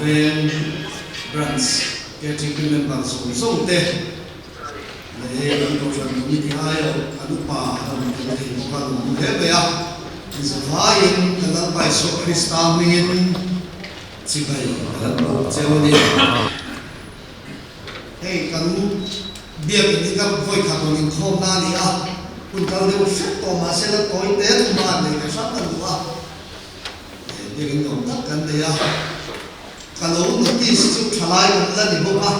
ven branch category member so te le ko jan ni ti ayo anu pa ram te ko ka lu he be ya is vain la bai so Christa min chi bai la cheu ni hey kan bia ni ka voi kha ko ni khom na ni a kun ka le fit to ma se la koi te tu ma ni ka sa kan wa de ring no tak kan de ya kalau notis tu thalai kan la ni bo ka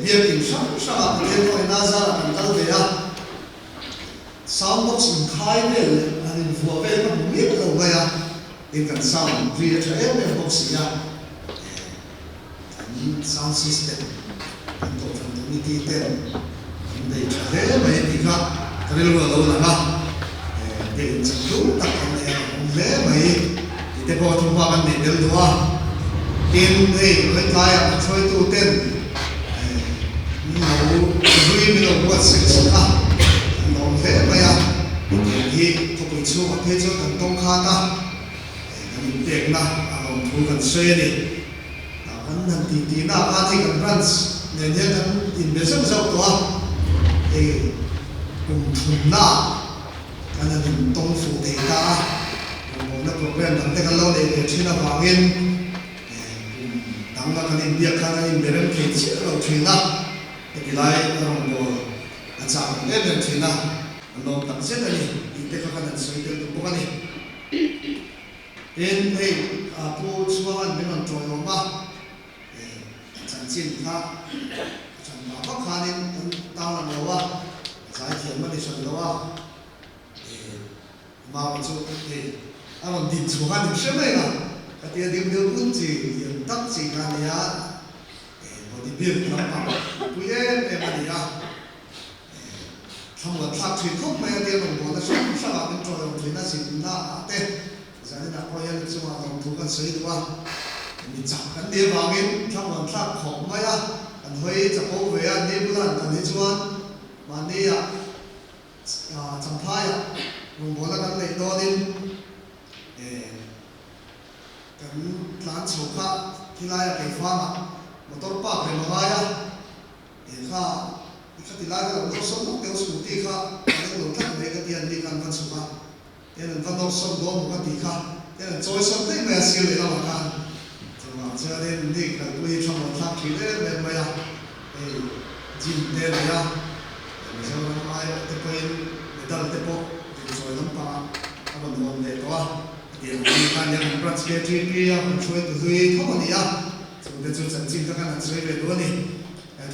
bia kin sa sa ka te ko na za kan dal de ya sound box in khai de an in fu ve ka mi lo ba ya in kan sound creator em box ya sound system to from the meeting then they tell me dikha karil lo lo la de chu tak ne le mai te ko thu ba kan ne del doa tin ei le kai a choi tu ten no rui mi lo wat se ka no le mai a hi to ko chu a the chu kan tong kha ta ni tek na a lo thu kan se ni kan nan ti na a thi kan branch ne ne kan in be sam sau to cùng thùng na cái là mình tông phụ thể ta một cái program làm thế cái lâu để chuyên là vào in tăng là cái in việc cái in về đến cái chuyện là chuyên na cái lại nó một anh chàng em là chuyên na nó tập sẽ là gì thì cái là suy tư được cái này in đây cô chú anh bên làm trò lòng ba chẳng xin ta chẳng mà bắt khá nên tao làm đâu á giải thiện mà đi sân đâu á mà mình chú thì mình định chú hắn định xem này là cái tiền điểm điều cũng chỉ hiện tác chỉ cái này á một đi biển lắm mà bây giờ em mà đi á không có thắc thuyền không mấy tiền mình có nó sống sao mà mình trôi thuyền nó xịn na thế giờ này là coi như chú mà đồng thu cái sấy đúng không mình chặt cái điểm vào mình không có thắc không mấy á anh hơi chặt cố về anh đi bulan anh đi chuan mà đi à chẳng phải à mình muốn là cái này đó đi cái lán sầu khác khi lại cái pha mà motor park cái mà ai à khá cái thì lại cái motor sống một cái scooty khác cái lối thắt này cái tiền đi căn văn sầu khác cái là văn đồ sống đó một cái tí khác cái là trôi sống đấy mà siêu để làm cái cho nên đi cái tôi trong một tháp thì đấy về mà jin thế này à bây giờ nó ai để quên để đặt để bộ thì rồi lắm pa các bạn muốn để đó tiền đi can nhận branch kia kia mình chơi từ dưới không gì à chúng ta chúng ta chính các anh chơi về luôn đi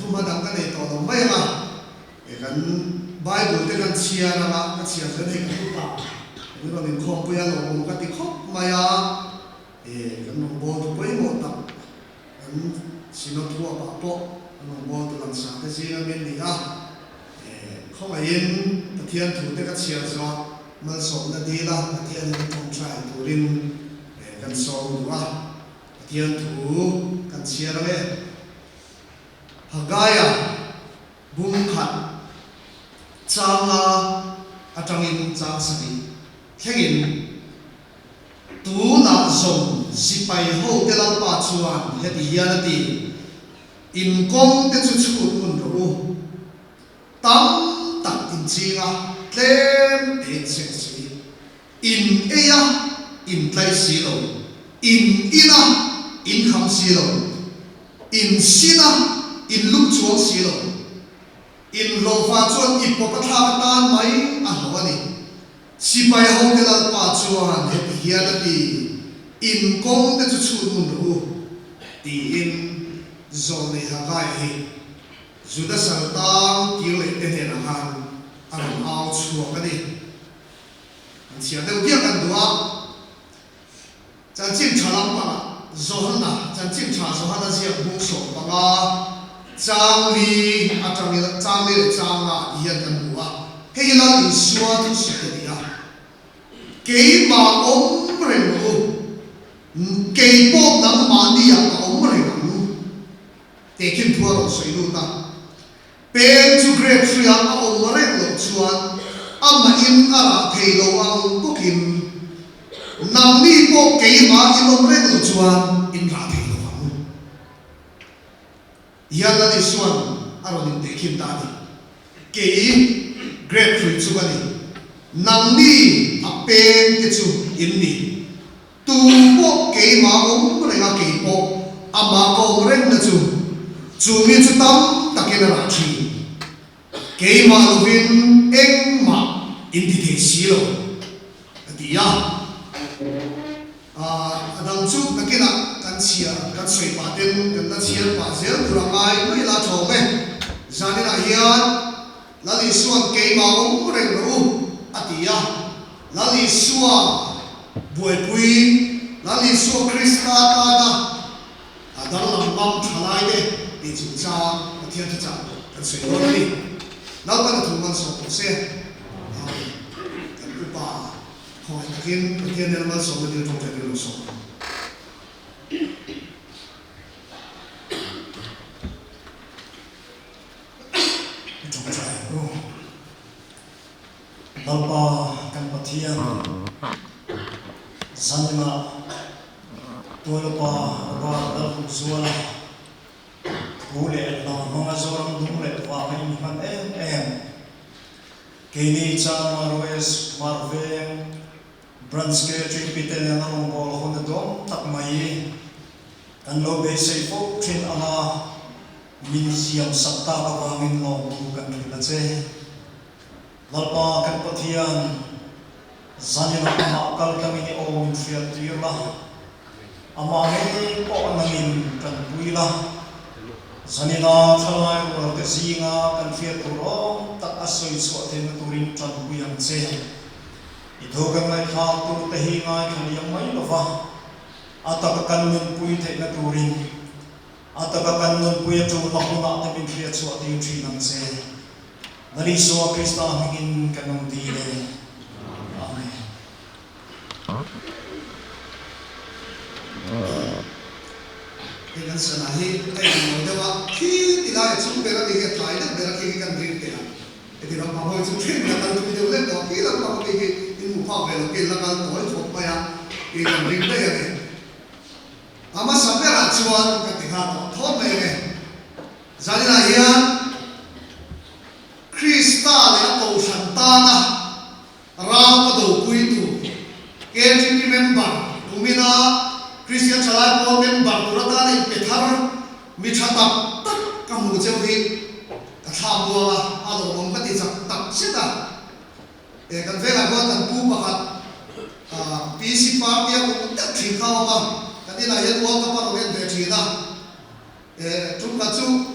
thu mà đăng cái này to đồng mấy mà cái Bible cái chia là mà cái chia thế này cũng tốt nếu mà mình không bây giờ là một cái thì khóc mà à cái nó bộ tụi bấy một tập cái xin nó thua bà bộ nó bộ tụi làm sao cái gì là mình đi à không phải yên thiên thủ cái chia cho mà sống là đi là thiên không trai thủ linh cái sống đúng không thiên thủ cái chia là vậy hàng gai à bung khát trang à trang in trang sari khen in tu na zong sipai ho te lam pa chuan he ti hian ti in kong te chu chu kun ro tam tak in chinga tlem te se si in eya in tlai si lo in ina in kham si lo in sina in luk chuang si lo in lo fa chuan i po patha tan mai a lo ani sipai ho te lam pa chuan he ti hian ti in kong te chu chu mun ro ti in zone ha gai hi juda sartang ki le te ne na han an au chu ka ni an sia de dia kan dua chan chim chalam pa zo han na chan chim cha zo han na sia bu so pa ga chang li a chang li chang a hian kan bua hei la in suwa tu si te dia ke ma om re mo ke po nam ma ni ya om re mo te kim thua ro soi lu ta pen chu grade thria a om re lo chuan amma in ara thei lo ang ko kim nằm đi bộ kỹ mà in ông rèn ở chuan in ra thì nó vắng hiện là đi xuân aro đến để kim ta đi kỹ grapefruit chu cái đi nằm đi à pen cái chu in đi tu bộ kỹ mà ông rèn à kỹ bộ à mà ông rèn là chu mi chu tâm ta cái là ra chi kỹ mà lovin em mà in đi thế xí lo đi à đang chụp cái kia là cái chia cái sợi bát tiền cái chia bát giờ tu làm ai mới là chồng ấy gia đình là hiền là đi xuân cây màu cũng rèn rú đi à là đi xuân buổi bụi là đi xuân Krista ta đó đang làm mắm trả lại đấy đi chúng ta thiên thật cái sợi đó đi nào cái thùng mắm sốt của xe cái bà hỏi cái thiên này mắm sốt cái trong cái điều sốt Dalpa kan pathian zanna tolpa ba dal zuala ule la homa zoram dumle wa mai man em kini cha maroes marve branske tripitel na ngom bol hon dom tak mai kan lo be sei fo thin ama minisiam sakta ka wangin lo kan la che Lalpa kan pathian zanina ama kal kami ni om fiat tirla ama he ko nangin kan puila zanina thalai ro te zinga kan fiat ro tak asoi so te turin tran puyang che idhogan lai kha tu te hi ngai kan yang mai lova ataka kan nun pui te na turin ataka kan nun pui tu mahuna te min fiat so te trinang che Nariso Krista hingin kanong dile. Amen. Ikan sanahi ay dewa ki tilai chung bera dike thai na bera ki kan ring te eti ram pahoi chung ring na kan tu de le to ki lam pahoi ki in mu pha bela ki la kan toi chok pa ya ki kan ring te ya ne ama sabera chuan ka ti kha to thon me ne zani na hian Krista le to santana ram pa do pui tu ke ti member umina Christian chalai po member turata le pethar mi thata tak kamu chewi ka thamwa a lo mong ka ti chak tak sita e kan vela ko kan pu pakhat PC party ko tak thing khaw ma kan ina yan wo ka pa ro en de thina e tum ka chu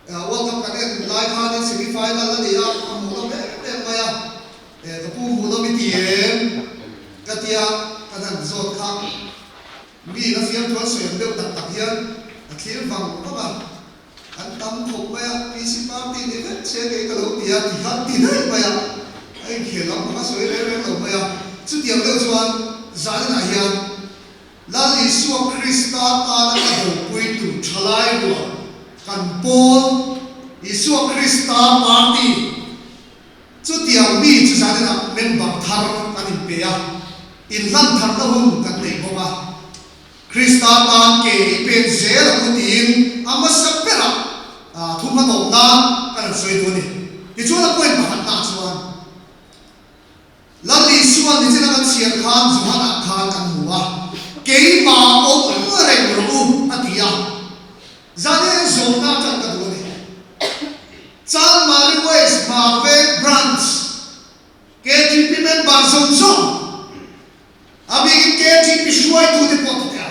World Cup kan lai kha ni semi final la dia amu lo be maya ka pu mu lo mi tiem ka tia ka dan zot kha mi na fiam thon soyam de tak tak hian akhir wang ko ba an tam khop maya PC party ni vet che ke ka lo tia ti kha ti dai maya ai khelam ma soi le le lo maya chu tiam de chuan zan na hian la li su Krista ta na ka do pui tu thalai ro kan pol Isu Krista party chu tiang mi chu sa na member thar kan in pe ya in lan thar na hun kan nei ko ba Krista ta ke pen zel ku tin ama sapera thuma to na kan soi do ni ti chu na point ba na chuan lali suan ni chena kan sian khan zuhana khan kan huwa ke ma o re ru atia zane zona chan ka do ni chan mari west marve branch KTP member zon abi KTP shuai tu de pot ka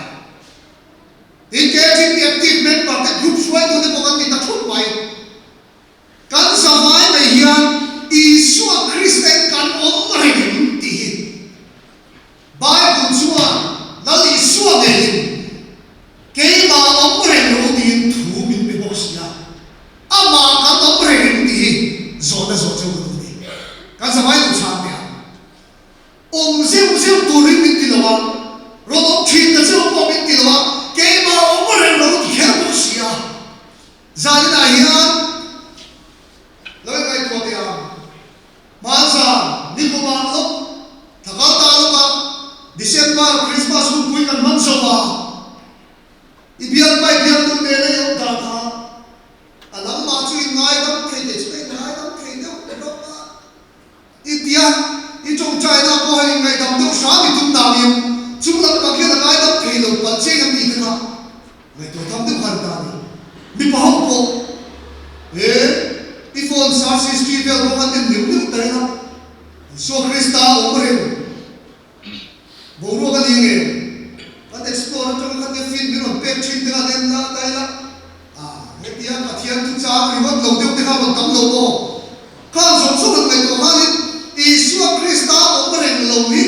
in KTP active member the group shuai tu de pot ni ta thut pai kan samai mai hian isu Christian kan om ring ti Bible chuan lali suan ngày tôi thăm được hoàn toàn mi bảo hậu bộ phone sa si về một cái niềm niềm tới đó so Christa ông rồi bố ruột cái gì nghe cái explore trong cái phim mình làm pet chuyên gia đến là đây là cái tiếng cái thiên tu cha cái vật lâu tiêu cái hàng tấm lâu bộ các giống số lượng ngày tôi nói Isu Christa ông rồi lâu đi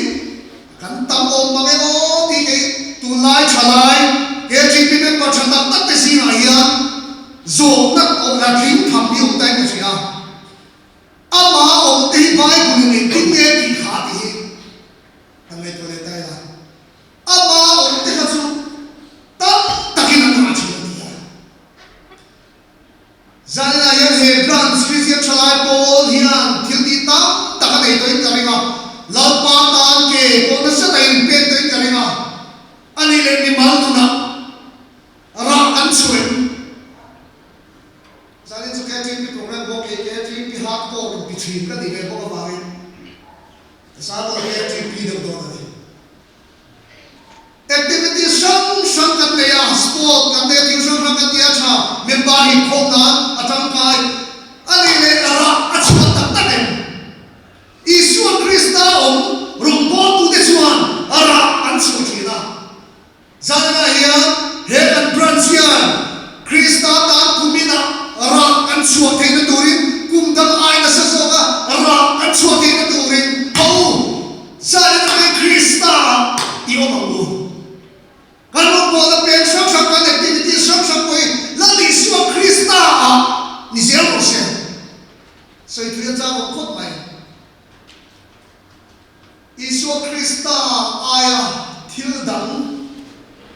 cái tấm ông mà cái ô thì cái tu lai trả lại cái chuyện bị mình bắt chặt tất cái gì này à rồi nó ông là chính thằng đi ông tay cái gì à mà ông đi vai của mình kinh nghiệm thì khá thì thằng này tôi lấy tay là mà ông đi cái số tất tất cái nó là chuyện gì à giờ này hiện hiện branch Christian trả lại Paul hiện thiếu đi tám tất cái này tôi cái này lao ba tan ke ko na sa tayin pen to karinga ani le ni mal tu na ra an suwen zalin su ke tin program bo ke tin pi hat ko pi chin ka di ke bo ba ngi sa bo ke tin pi do do na activity sang kan le ya sport kan le tin sang kan ti acha member hi khom na atang kai ani le ra achwa tak tak Isu Krista om rumpo tu desuan ara ansu china zana hiya he kan branchian Krista ta kumina ara ansu theina durin kumdam aina sasoga ara ansu theina durin au zana kai Krista io mangu kan mo da pen sak sak kan activity sak sak koi la isu Krista ni zero se so itu ya ta ko mai Isu Krista aya thildang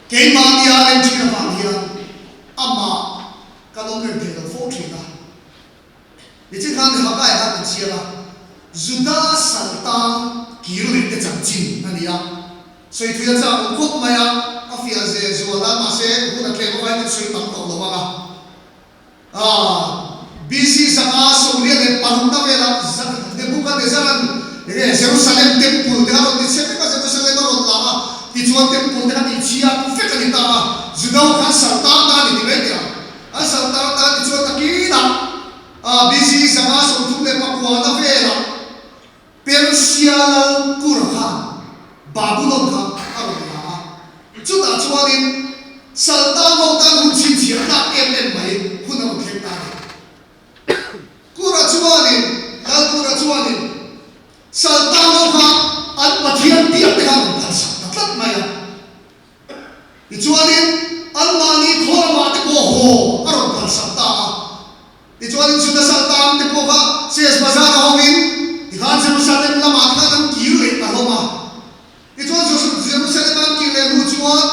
ke mania len china mania ama kalong ren thela fo thina ichi khan ha kai ha chiala juda santam kiru te chamchin ania soi thuya cha khop maya afia ze zuala ma se hu na tle ko vai soi tam to lo ba BC sama solia de parunda vela de buka de zalan Jerusalem temple de harot disete ka Jerusalem harot lama ti chuan temple de hati chia feka ni ta judau khan sartam da ni be dia a sartam da ti chuan takina BC sama so tu le pakwa da vela Persia la Qur'an Babylon kha harot lama chu da chuan sartam ho ta hun chin chi na em mai hun na khem ta Qur'an chuan Saltano ka at pathian tiyak te ka bansa tatlat maya ichuanin an mani khora ma te ko ho aron bansa ta ichuanin suda saltam te ko ka ses bazar hongin ikhan Jerusalem la ma ka nam kiu le aloma ichuan Jerusalem an ki le lu chuan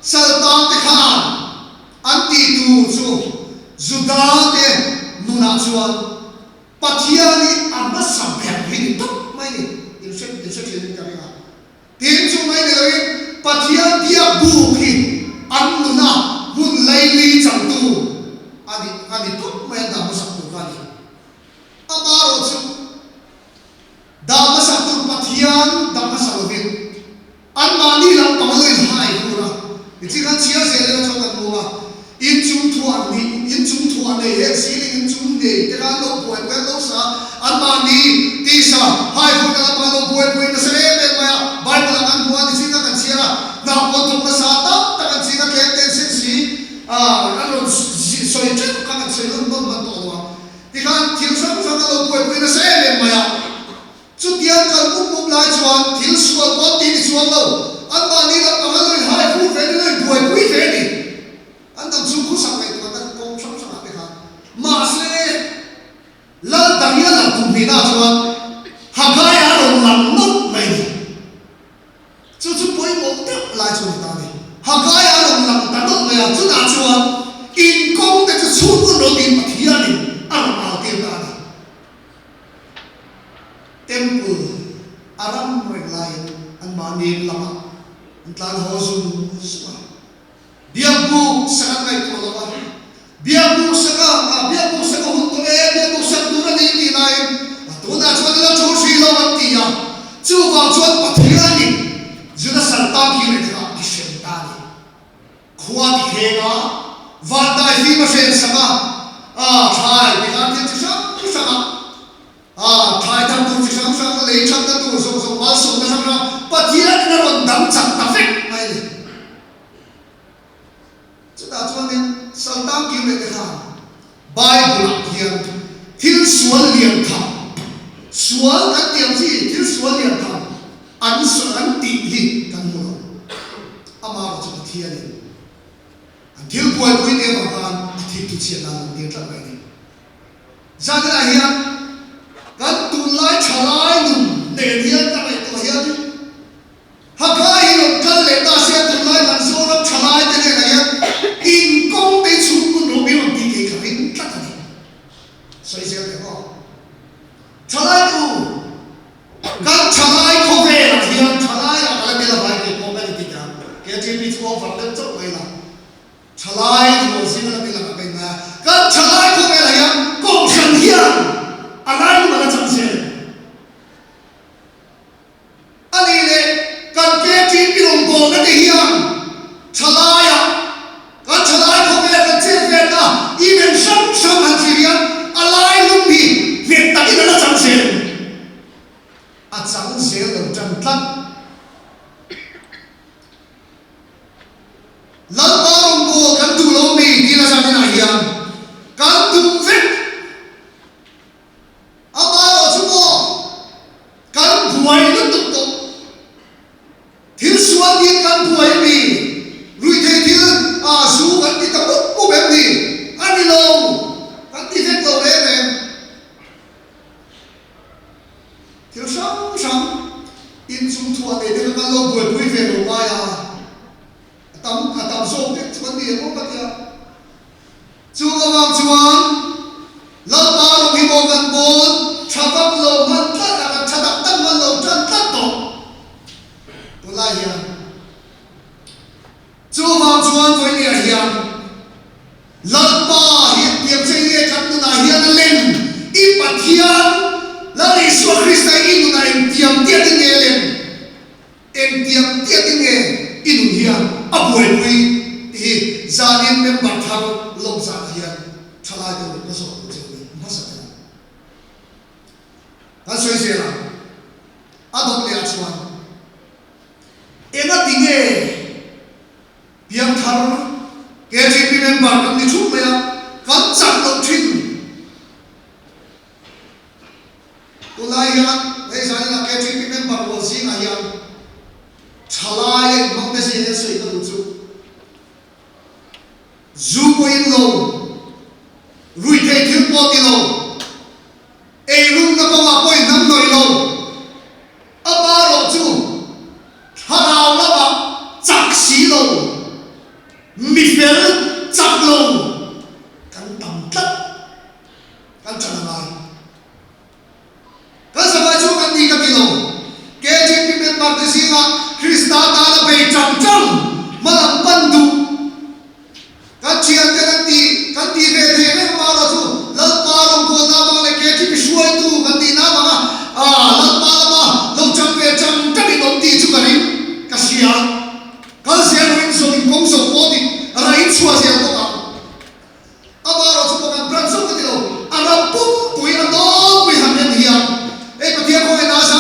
saltam te khan anti tu chu juda te nuna chuan pathiani amma samphya hin to mai ni instruction ni kami ha tin chu mai ne ri pathian dia bu khi annuna hun laili changtu ani to mai da ma sak tu kani amaro chu da ma sak tu pathian da ma salovin an mani lam pamaloi hai pura ichi kan chia se le chu kan mu ma in chung thuan ne he siling in chung ne te kan lo poi poi lo sa an mani ti sa hai fu na pa lo poi poi na se me ma bible an buan ti singa kan sia na ko to na sa ta kan singa ke ten sen si an lo so ye chen kan se lo non ma to wa ti kan til sa lo poi poi na se me ma chu tian kan mu lai chuan til sual ko ti ni chuan lo an mani la pa lo hai fu fe ni lo poi poi fe ni an dam chu khu sa mai to ta ko chang chang te kha ma se la dang ya la tu ni na chuan ha ga ya lo lam no mai ni chu poi mo te lai chu ta ni ha ga ya lo lam ta no mai chu na chuan in kong te chu ku no din pathia ni an ma te ta ni temple aram mai lai an ma ni lama an tlan ho zum sa biabu sangat baik kalau apa biabu sangat untuk biabu sangat dulu ni ni lain tu nak cuba dalam cursi lawan dia cuba pathian ni sudah serta kiri juga disyaitan khua ki khenga van dai fi ma sen sama thai bi kan ti sam sama thai tham tu chi sam sam le cham ta tu so so ma so na sam na pathian na ron dam chak ta fek mai le chu da chuan nin saltam ki le kha bible hian thil sual lian tha sual an tiam chi thil sual lian tha an so an ti hi kan mu ama ro chu pathian ni an thil poi poi ne ma kan thi tu chi na ni tla mai ni zana hian kan tu lai chalai nun ne hian ta mai to hian hakai hi kan le ta se tu lai man so ram chalai te ne hian in kong te chu kun ro bi ron ti ke ka in tla ta ni soi se ke ho chalai tu kan chalai ko ve la hian chalai a ala be la bai ke ko ba ni ti ka ke ti bi chu fa le chok mai la chalai tu sin la be la ba na kan chalai ko ve la hian ko san hian alai ma la chang se ali le kan ke ti bi rong ko na te hian chalai a kan chalai ko ve kan che ve na i men sam sam han chi hian alai lum bi ve ta ki na chang se a chang se lo chan tlat lan ba rong ko kan tu lo mi ti na sa na hian kan tu ve ama ro chu mo kan buai lu tu tu thil suan ni kan buai mi rui the thil su kan ti ta bu be ni ani lo kan ti ve lo le me thil sam sam in sum thua te de kan lo buai buai ve lo ma ya tam so te chuan ni mo pa ya chu wang chuan lo ba ro hi mo kan bon chabak lo man ta na chadak tan man lo chan ta to tu la ya chu wang chuan toi ni hian lan pa hi tiam sei ye khat na hian len i pathian la ri su krista in na in tiam tia ding len en tiam tia ding in hian abuai pui hi zanin member thar long sa hian thala do na so che ni ma sa na ta soi se la adok le achwan ena tinge piam thar ke GP member kam ni chu me kan chak lo thin to la ya ei zanin la ke GP member wo si na ya chalai mong te se ne soi ka lu chu zu ko in lo rui te thil po ti lo ei rum na ko ma poi nam noi lo aba ro chu harau la ba chak si lo mi fel chak lo kan tam tat kan chan mai kan sa ba chu kan ni ka ti lo ke GP member te si nga krista ta la be cham cham malam pandu kan chian te kan ti ve the ne ma ro chu lal pa ro ko na ma le ke ti bi suai tu kan ti na ma lal pa ma lo cham ve cham ta bi dom ti chu ka ri ka sia kan sia rin so in kong so po ti ra in chua sia ko ka ama ro chu ko kan bran so ka ti lo ara pum pui a do pui han ne hiya e ko ti ko na sa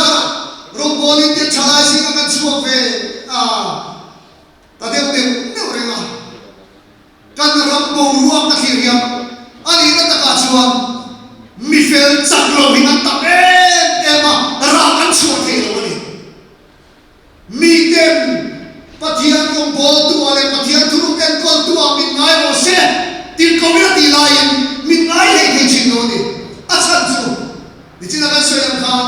ro bolin te chala si ka kan chu ve ta de te ne re ma kan ram bo ruak ta khiria ani ta ka chuan mi fel chak lo hi na ta ma ra kan chu the lo ni mi tem pathian kong bo tu ale pathian thuru ken kon tu a min ngai ro se tin community line min ngai he ke chin lo ni a chan chu ni chin ka so yam khan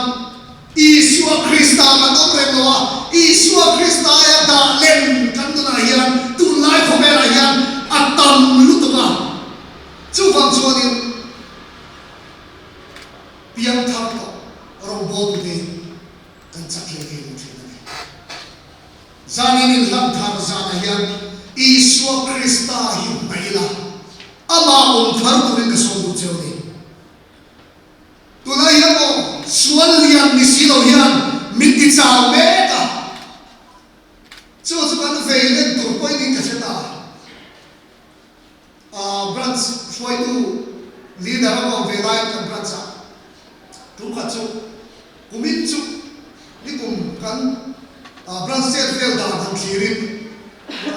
Isua Krista kan opre noa Isua Krista ya da len kan tu na hian tu lai ko mera hian atam lu tu ma chu fang chuan in piang tham to rong bo tu ni kan chak le ke lu thina ni zanin in lam thar zana hian Isua Krista hi maila ama thar tu ni ka so du cheu ni tu lai hian mo suan lian ni silo hian min ti chao me ta chu chu kan ve len tur poi ni ka cheta ช่วยดูลีดเดอร์ของเวลากันพระเจ้าทุกขัดจุกุมิจุนี่กุมกันบรันเซตเวลดาทันทีริม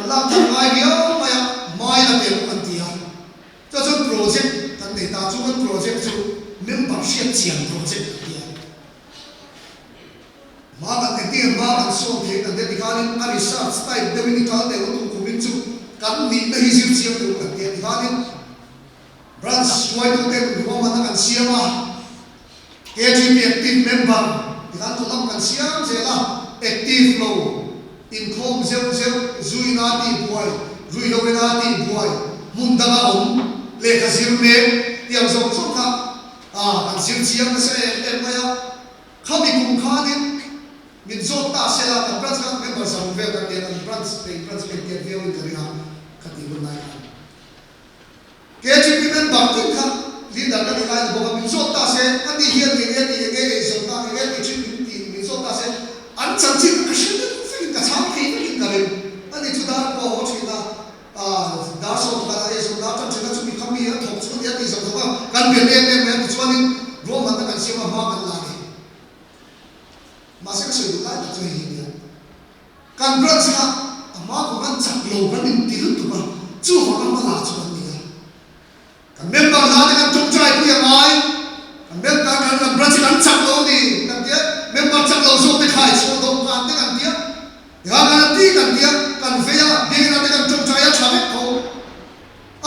ลากทางไอเดียไปไม่ละเดียวกันทีอ่ะจะจุดโปรเจกต์ทันเดต้าจุดโปรเจกต์จุดนึ่งปักเสียเจียงโปรเจกต์ทีอ่ะมากันเตียนมากันโซ่เทียนกันเด็กการนี้อาริสาสไตล์เดวินิคาเดวตุกุมิจุกันนี่ไม่ฮิซิเจียงดูกันเตียนการนี้บรันช่วยดูเด็กดูว่ามันกันเสียมาKGP active member kan tu lam kan siam zela active flow in khom zeu zeu zui na ti buai zui lo na ti buai mun da om le ka sir me tiang som som kha kan sir chiam se em maya khami kum kha din min zot ta se la kan brans kan member sam ve kan dia kan brans pe dia ve in kari ha khati bun nai KGP member tin kha leader kan ilai bo min zot ta se ani hian ni nge zot ta nge ti chin ti min zot ta se an chan chin ka shin ka fin ka chang khi ka kin ka le ani chu da ko ho chi na da so ka da so da chan chin chu mi khami ya thok chu ya ti zot ba kan be me chu ni ro man ta kan si ma kan la ni ma se ka se du lai ta chu hi ni kan bra cha ama ko kan chak lo kan min ti lu tu ba chu ho ma la chu kan member na kan tung chai ku ya mai kan member kan branch kan chak lo ni kan dia member chak lo so te khai so do kan te kan dia ya kan ti kan dia kan fe ya bi na te kan tung chai ya chave ko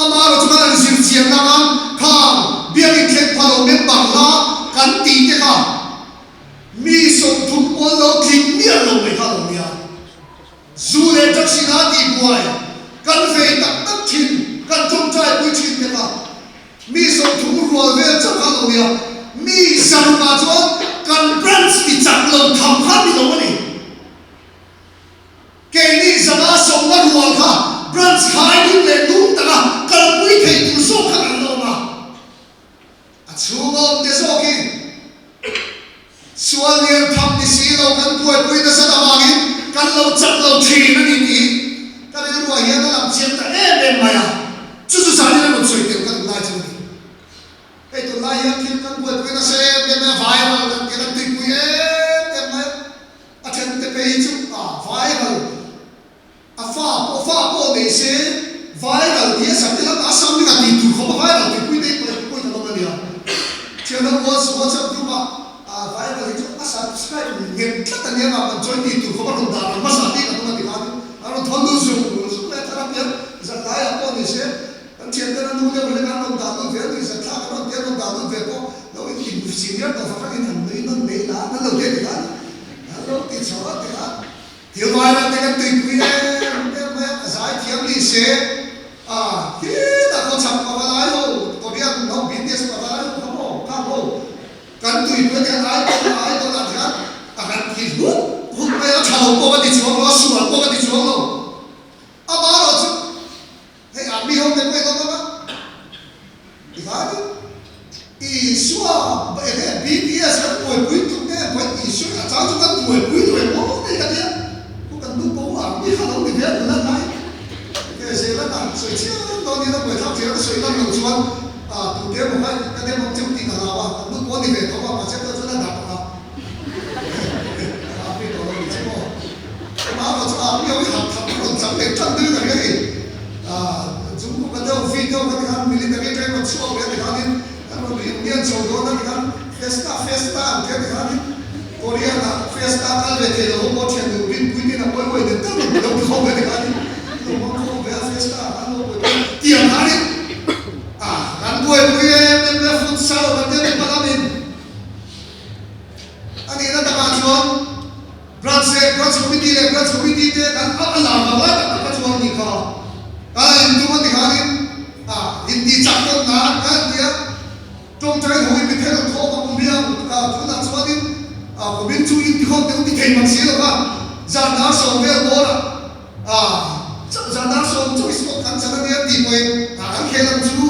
ama ro chu kan sim chiam na kan kha bi ni khet phalo member la kan ti te ka mi so thum o lo thik mi lo me kha lo ya zu le tak sina ti buai kan fe tak tak thin kan tung chai ku thin te ka mi so thum rual ve chak kha lo ya mi sang ma chuan kan branch ti chak lo tham kha mi lo ni ke ni zama som na rual kha branch khai ni le lung ta ka kal pui thei tu so kha kan lo ma a chu ngom te so ki sual yer tham ni si lo kan pui ta sa ta ma gi kan lo chak lo thi na ni ni ka ni rual hian na lam chen ta em ma ya chu chu sa ni na lo choi te kan lai chu ni ei to lai ya kin kan pui na se me viral kan ke na ti pui em ma a chen te pe chu viral a fa po de se viral dia sa te la asam ni ka ti tu ko viral ti pui te pui na lo ma dia chen na WhatsApp group viral itu asa subscribe ngem kata ni ma join ti tu ko ba ro da ma sa ti ka no ti ka aro thon du su ka ta ra za lai a po ni se an chen ta nu le le ka no da no ve ni sa ta ka no te no da no ve ko lo i ti bu senior da fa ka ni nan ni non me la na lo te ti ka na lo ti so ti ka ti vai na te ka ti pu ye me sai thiam ni se ki ta ko chap pa la yo ko dia no business pa la yo ka ho kan tu ibu kan ai to la thiam akan ki hu me ya chao ko ka ti chuang lo su ko ka ti chuang lo a ba lo chu hey a mi ho te ko to ba i suwa ba e BTS kan poi pui tu ne poi i su ya cha chu kan poi pui tu mo ne ka dia ko kan du po a mi ha lo ni ve la nai ke se la ta so chi to ni no poi tha che so i la lo chuan tu ke mo hai ka de mo chu ti ka la wa du po ni ve to ba ma che to na da ka a pi to lo ni che mo ma lo chu a mi ho ha tha ko chang le chang de ka ni chúng cũng có đâu video các bạn military cái con số cái thì anh nó bị nghiêng sầu đó nó kan festa cái thì anh Korea là festa cái về thì nó có chuyện được bin quy định là quay đến tất cả đâu không cái thì anh nó không về festa anh nó tiền anh anh quay em phun sau và tiếp tục làm mình anh ấy nó đặt vào chuông branch committee đấy anh làm mà vậy anh chuông gì không itu mah dikharin hindi cakot na kan dia trong trái hội bị thế là thô mà cũng biết chúng ta cho đến cũng biết chú ý thì không được thì thầy bằng xí đâu mà ra đá sầu về bố là ra đá sầu chú ý số khăn cho nó biết tìm về ăn khen làm chú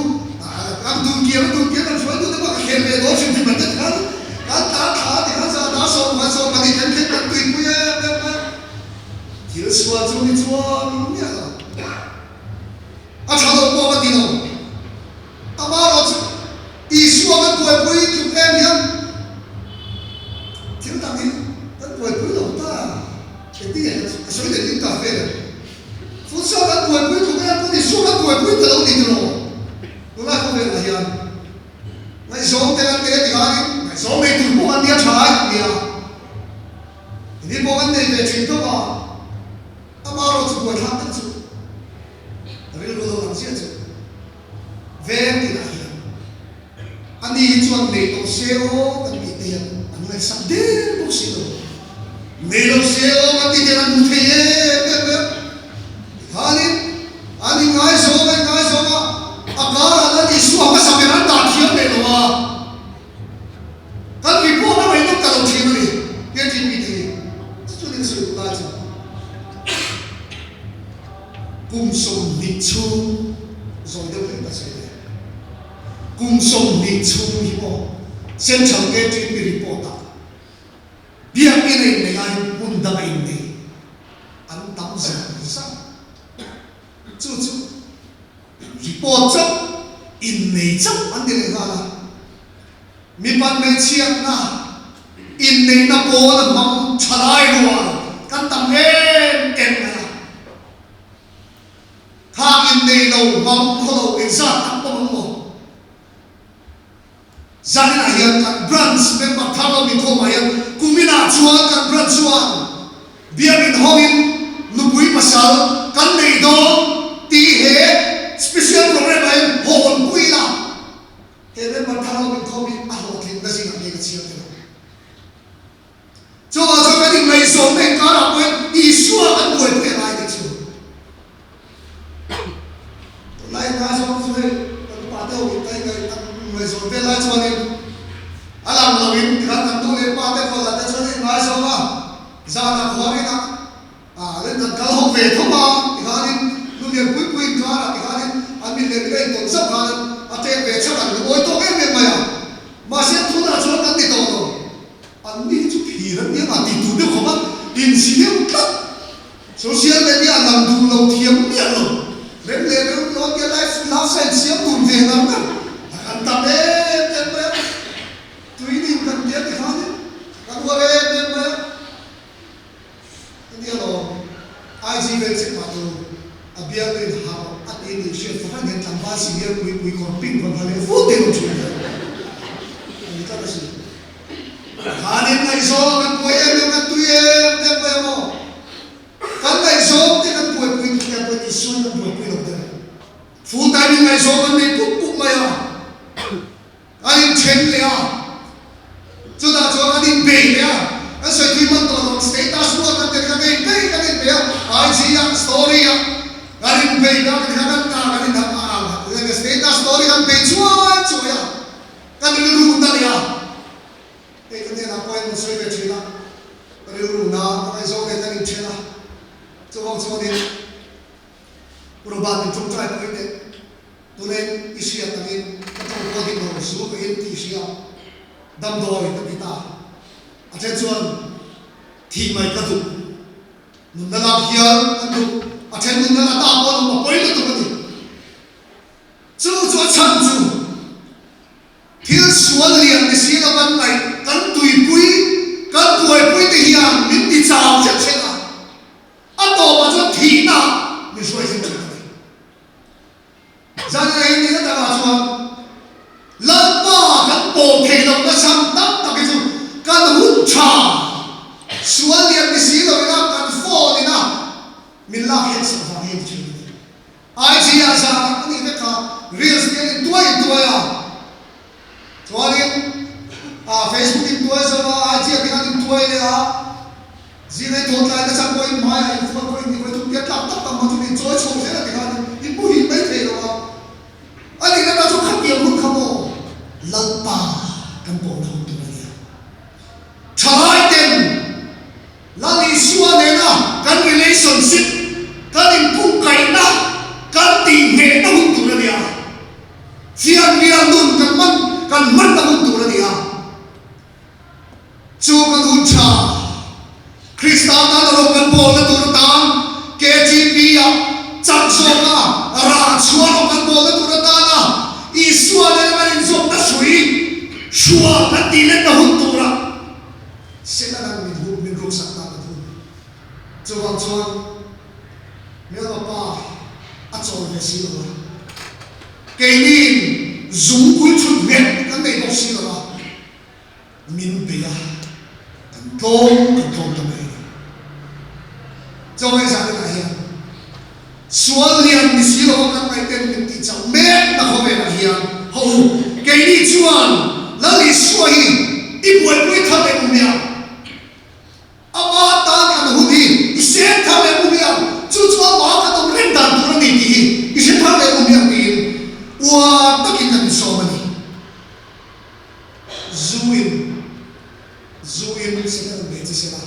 ăn đun kia làm chú ấy tôi nói khen về đó chúng thì mình tất cả ăn thả thì ăn ra đá sầu mà đi khen ăn tùy quý em thiếu xua chú đi xua nhá cha lo po ka ti no chia chu ve ti na hian ani chuan nei to seo kan mi te hian an le sak de buk si lo nei lo seo kan ti te an the ye hanin ani ngai so ma akara na ni su ma sa me ran ta thiam ne lo wa kan ki po na mai to ka lo thiam ni ye ti mi te chu ni su la chu cung sông nị chung rồi đâu phải là gì đấy cung sông nị chung hi mo xem chẳng cái chuyện bị report à biết cái này này ai muốn đâm anh này anh tắm giang sao chú report chấp in này chấp anh đi lên ra là mi ban mấy chiếc na in này na po là mong trả lại luôn căn tầm em này hangin nei lo mam kholo exact tak pa mo zanin ayan kan branch member thalo mi ko mayan kumina chuan kan branch chuan biamin hongin nubui pasal kan nei do ti he special program ay hon puila he member thalo mi ko mi alo thin da sing ang chiang te cho ka ding mai so me ka ra ko isua kan buai pe lai de chu lai na so so he pa te o tai ga mai so pe lai chuan in alam lawin kan kan tu le pa te ko la te chuan in mai so ma za na khori na len kan kal ho ve tho ma ikhanin lu le pui ka ra ikhanin amin le le to sa ka ate ve cha kan oi to ke me ma ya ma se thu na chuan kan ti to no an ni chu phi ran ni ma ti tu de ko ma in si ne ka social media lam du lo thiam ni lo lên lên nó cái life nó sen xiêm buồn về lắm đó anh tập đấy em bé tùy đi cần biết thì khó chứ anh qua đây em bé cái điều đó ai chỉ về sẽ bắt đầu à bây giờ học anh đi đi学发现长发时间会còn病còn还没负担住的你这个是他连来说跟不一样跟对em bé么kan ngai so te kan puai pui ka pui ni suan kan puai pui lo de full time ngai so kan nei puk mai a ai chen le a chu da cho kan in be le a an soi thui man to no status mo kan te kan nei be kan nei be a ai ji yang story a kan in be ka kan ta kan in da a le status story kan be chua ya kan ni lu ta le a te kan ne na poi mo soi be chila kan lu na ai so ne kan in chela cho vong đi, rồi bạn mình trông trai cái đấy, tôi nên Israel ta nên các trong quan điểm của số cái Israel đâm đôi cái gì ta, ở trên chuan thì mày cái tụ, mình đã làm hiền cái tụ, ở trên mình đã làm ta bao mà quấy cái tụ cái gì, chú cho chân chú, thiếu số liền cái gì là ban này, cắn tùy bụi thì hiền, mình đi chào chết chết à. anh tổ mà cho thị na mình suy sinh ra ra này ni ta là chuan lần ba các bộ thể động nó sang tắm ta cái gì cái hút trà suy liền cái gì rồi na cái phô đi na mình la hết sự phá hết chứ ai chỉ là sao cái này cái reels cái tuổi à cho nên Facebook cái tuổi rồi ai chỉ cái tuổi này à gì này thôn lại nó sang quay mai hay phun quay như vậy chúng ta làm tất cả mọi thứ mình chối chối thế là cái này ít bụi mấy thế rồi anh ấy đã cho khách nhiều mức không lần ba căn bộ nào tụi này trái tiền là lý xua này na căn relationship căn tình cung cày na căn tình hệ nó hung tụi này phiền phiền luôn căn mất nó hung tụi này chú căn hung cha Krista ta lo kan bol na tur tan KGP ya chak so ka ra chua lo kan bol na tur ta na isua le man in so ta sui shua ta ti le na hun tura sela na min ru sak ta ka thun chuan chuan me lo pa a chol ve si lo ke nin zum kul chut met kan nei bo si lo min be ya kan tom ta cho ai sang cái này số liền thì xí lo các ngày tên cái đi chuan là lý xuôi ít buổi buổi thằng em mù miệng ama ta kan hudi isen thằng em mù miệng chú chúa bảo cái đồng lên đàn tụi nó đi đi isen thằng em mù miệng đi wa tất cả những số này zuin sẽ là cái gì sẽ là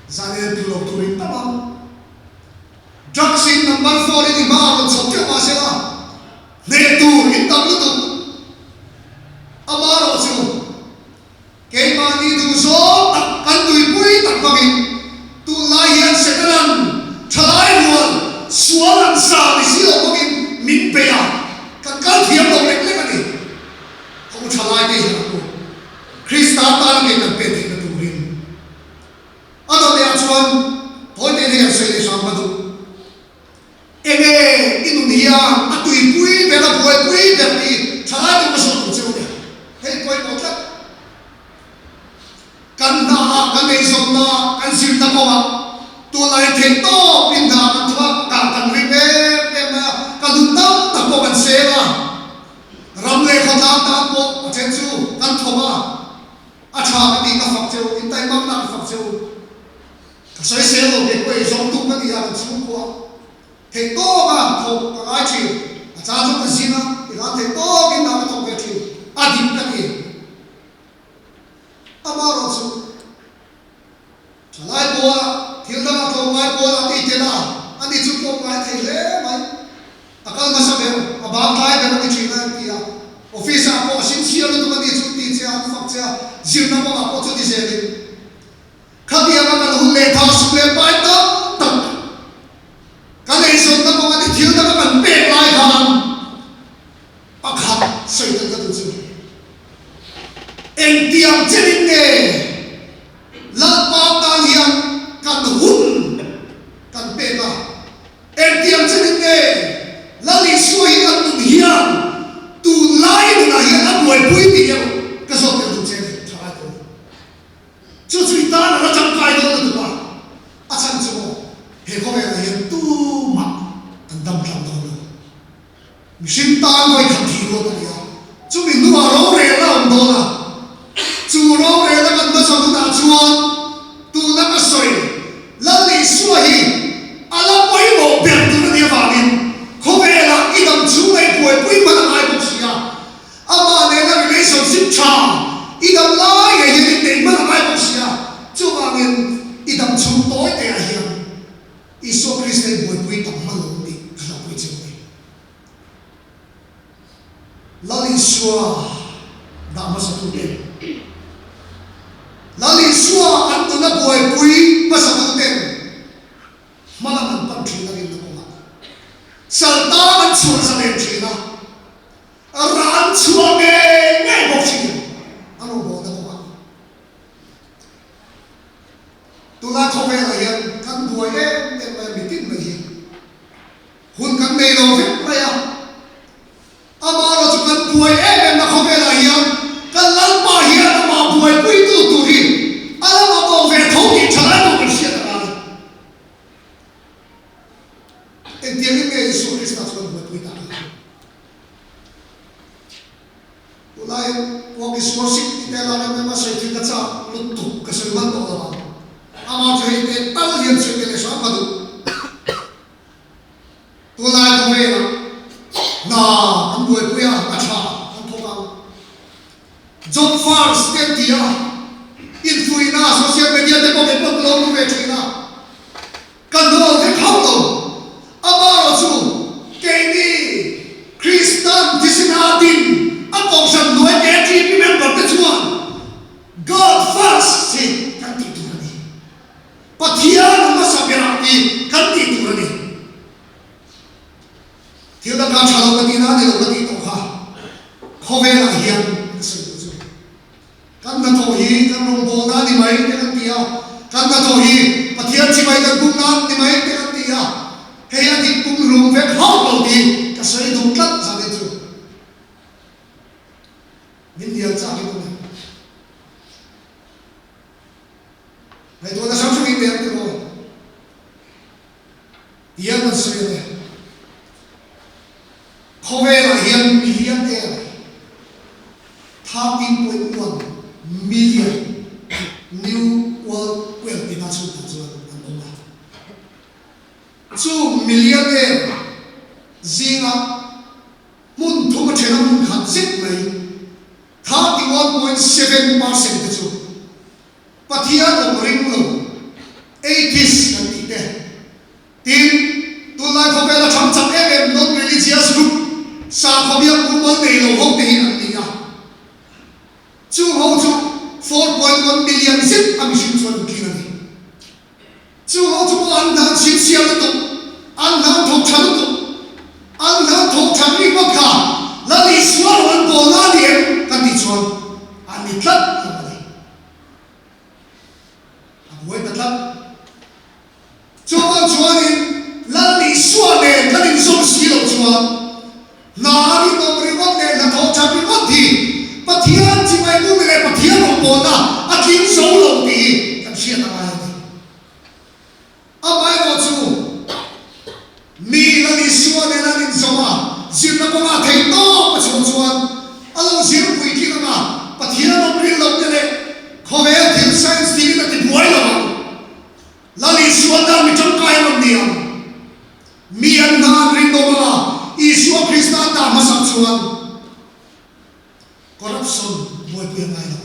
gia đình tu lộc tu rin tamam Jackson number 4 ini baru soknya masalah netu hitam itu amaro siu kemani tu so takkan tu pui tak bagi tu layan sekarang chalai luar sualan sa di sini bagi mimpi ya kan kau tiap orang lek ni kamu chalai ni aku Kristus tan ke kan peti na turin ada dia cuan toy dia sele sama tu enge Indonesia atui pui bela pui berarti chalai tu masuk tu cewek hei pui motlak kan na kan ei somna kan silta koma tu lai thento pinda kan thua kan ribe pema kan dutam ta ko kan sela ramle khota ta ko chenchu kan thoma acha ka ti ka fak cheu in tai mam na ka fak cheu ka sai selo ke ko ei som tu ka ti ya kan chu ko thei to ka tho ka ai chi acha chu ka sina ila thei to kin na ka tho ke chi adim ka ti amaro chu chalai bola thilda ka tho mai bola ti tela ani chu ko mai thei le mai akal ma sa be abang tai ka ti chi na ti ya office a ko sin sial tu ka ti chu ti cha fak cha zir na ko ko chu ti se ni khadia ka ka hun le tha su le pai ta tak ka le so na ko ka ti thilda ka man pe lai khan akhat sai ta ka tu chu en tiang chenin ne la pa ta liang kan hun kan pe ka en tiang chenin ne la li suai kan tu hiang tu lai na hiang a buai pui ti yo ka so te tu chen tha to chu chui ta na chang kai do tu ba a chan chu he ko ve na hiang tu ma kan dam thang do mi shin ta ngoi khan thi ro ta ya chu mi nu a ro re la on do na chu ro re la kan ma so tu ta chuan tu na ka soi la li suai ala poi mo ber tu na dia va min ko ve la i dam chu lai poi poi ma na ai bo sia ama ne na relationship cha i dam lai ye ye te ma na ai bo sia chu ba min i dam chu toi te a hiam iso Christ poi poi tam ma lo ni ka poi chu ni la li sua da ma sa tu te lali suwa an tu na buai pui masa tu ten mana man pan thi na rin na ko ma salta man suwa sa len thi na ran suwa ne ngai bok chi ano bo na ko ma tu la ko ve la yan kan buai em ma mi tin na hi hun kan nei lo ve ma ya ama ro chu kan buai em na ko ve la yan kan lal pa hian ma buai pui tu tu hi ala ma bo ve tho ki chala bo kan sia ta en tiene me su Cristo con buai pui ta ulai wo ki worship te la na ma sai ti ka cha lu tu ka sai man do la ama jo hi te tal hian se ke le sa pa du ulai ko ve na an buai pui a cha an tho ka job far stand dia influina social media te ko ke pok lo nu ve china kan do ke khau lo amaro chu ke ni Christian disinatin a ko san no e ti remember the one God first sin kan ti tu ni pathia ma sabirati kan ti tu ni thil da ka chalo ka ti na ne lo ka ti to kha khove la hian kan na to hi kan rong bo na ni mai te kan tia kan na to hi pathian chi mai kan kum na ni mai te kan tia ke ya ti kum rong ve khau lo ti ka sai dum tat sa le chu min dia cha ki tu mai to na sam chu ki te te ro ya man sai le khove la hian mi hian te 13.1 million new world wealth in action chuan an oma chu millionaire zinga mun thuma thena mun khan zit mai 31.7% te chu pathia lo ring lo 80s kan ti te tin tu lai ko bela cham cham em non religious group sa khobia kumol nei lo hok nei an ni ga chu ho chu 4.1 million zip am shin chuan kina ni chu ho chu an dan sin sia lo to an dan thok chan to an dan thok chan ni ma kha la li swal wan bo na liem kan ti chuan an ni tlat ka ni aboi ta tlat chu an chuan in la li swal le kan in som si lo chuan na ni no ri wa le na thok chan ni ma thi pathian chi mai mu le pathian ho bo na a kim so lo ti kan sia ta mai ni a mai lo chu mi la li swal le na ni zoma zin na ko ma thei to pa chu chuan a lo zin pui ki na pathian no ri lo le kho ve thil science ti na ti buai lo la li swal da mi cham kai lo ni am mi an na ri no ma Isua Krista ta ma sam chuan corruption boy pui ngai lo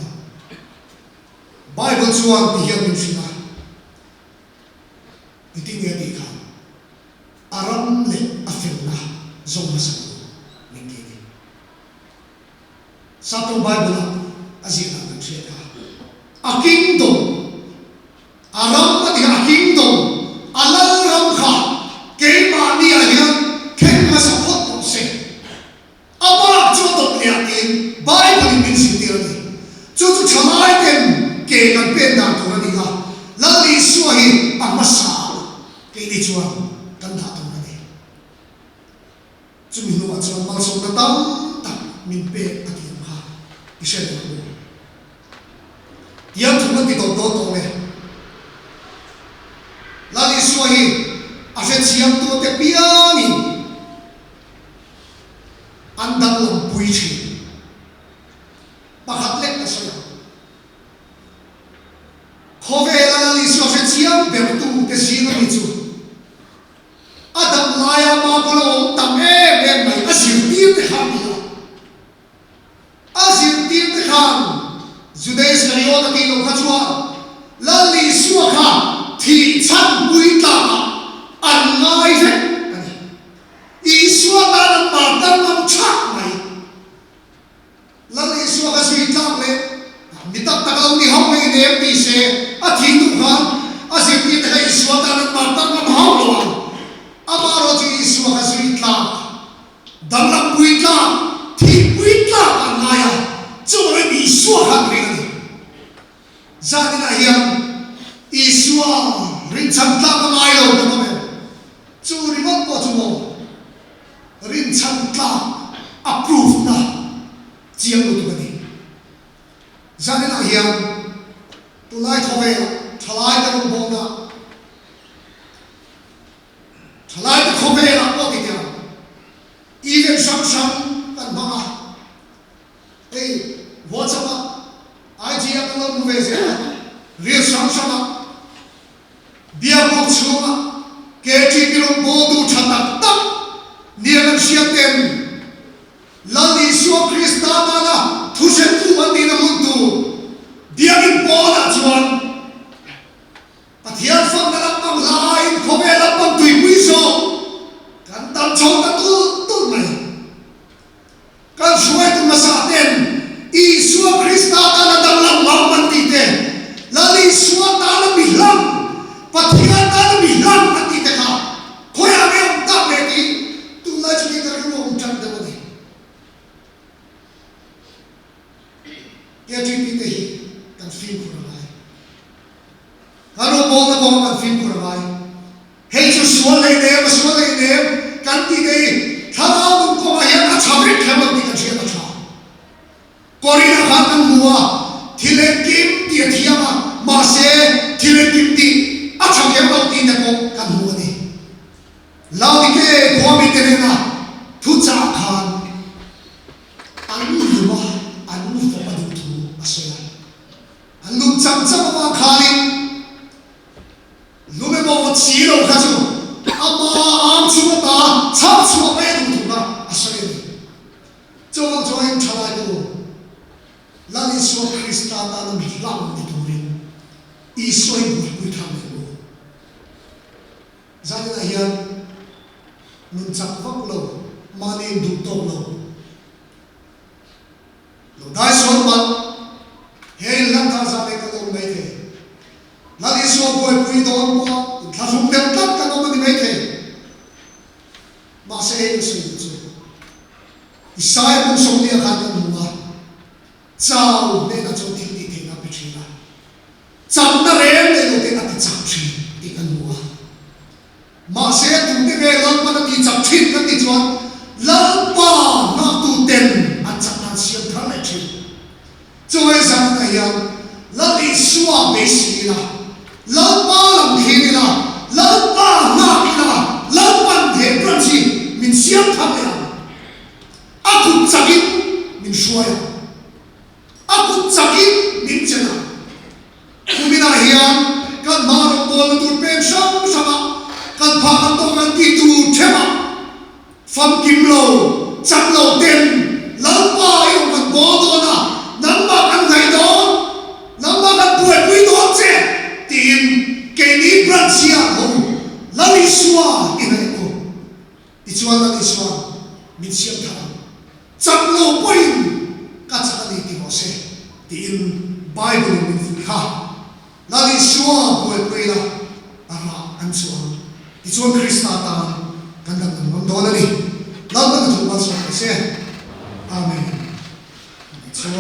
Bible chuan ti hian min sina ti nge ti kha aram le afilna zong ma sa ning ki ni sa to Bible azina kan sia ka a kingdom aram ma ti a kingdom alal ram kha ke ma ni a hian ken ma sa hot to se aba chu to lia tin Bible min sin ti ni chu chu chamai tem ke kan pen na to ni ga la li su hi a ma sa ke ni chuan kan da to ni chu mi no wa chuan mal so na tam tak min pe a ti ma i se to ko yang chu ti to le la li su hi a se chiam to te pia ni andang lam pui chi pakhat lek ka soya khove la li so se chiam ber tu te sin ni chu adam laya ma bolo tam e ben mai asir ti te kham ni asir ti te kham judes kariota ti lo khachwa la li su kha thi chan pui ta an ngai ve Isua ta nam ma tan nam chak mai la le isua ka sui tak le mi tak tak lo ni hong le ne pi se a thi tu khan a se pi ta isua ta nam ma tan nam hong lo a ma ro ji isua ka sui ta dam lam pui ta thi pui ta an na ya chu le bi isua khan le ni za ni na hiam isua rin cham ta ka mai lo ka me chu ri mo po chu mo rin chan ta approve na chiang lu tu ni zane na hiam tu lai khove thalai ta lu bong na thalai ta khove la po ti ya even sam kan ma hey what's up IG ya tu lu ve se real sam bia bo chuma ke ti ti lu bo du chata ta nialam siaten lali so Krista na thusen tu mandi na mundu diagin pola chuan pathian fam na lam lai khobe lam pam tui pui so kan tam chong ta tu mai kan suai tu masa ten Isua Krista na dam lam lam mandi te lali so ta na bilang pathian ta na bilang mandi te ka khoya me ta me ti la chi ka ru om chang da ni ya chi pi te hi kan film ko rai haro bo na bo kan film ko rai he chu sual le ne kan ti dei thara bu ko ma ya na chabri khama ti ka chhe ta cha kori na khan kan huwa thile kim ti thiama ma se thile kim ti a chang ke ma ti na ko kan huwa ni lao đi cái khoa bị cái này thu trả khan anh mua anh mua phô anh lali so Krista ta nam lang ni turin isoi bui thang lo zani na hian nun chak vak lo mani du tok lo lo dai son man he lam tha za le ka lo mai the lali so bui don mo tha sum dem tak ka no ni mai the ma se he so chu isai mun som ni kha ta mu ma chao ne na chu thi ti the na pi thina cham na re ne lo te na ti cham thi ti kan mu ma se tu te ve lam ma na ti cham thi na ti chuan lam pa na tu ten a cham na siam thang na thi chu ai sang na ya la ti suwa be si la lam pa lam khi ni la lam pa na ki la lam pan the pran si min siam thang ya aku chagin min shuaya aku chagin min chena kumina hian kan marong bol tur pen sang sama kan pha kan to kan ti tu thema fam kim lo cham lo ten lam pa yo kan bo do na nam ba kan ngai do nam ba kan pui do che tin ke ni bran sia ho lali suwa inai ko ti chuan lali suwa min siam tha cham lo poin ka chakani ti ho se tin Bible min fu ha lali suwa pui la ara an suwa ti chuan Krista ta kan dang nam do na ni lam na thu ba so se amen chuan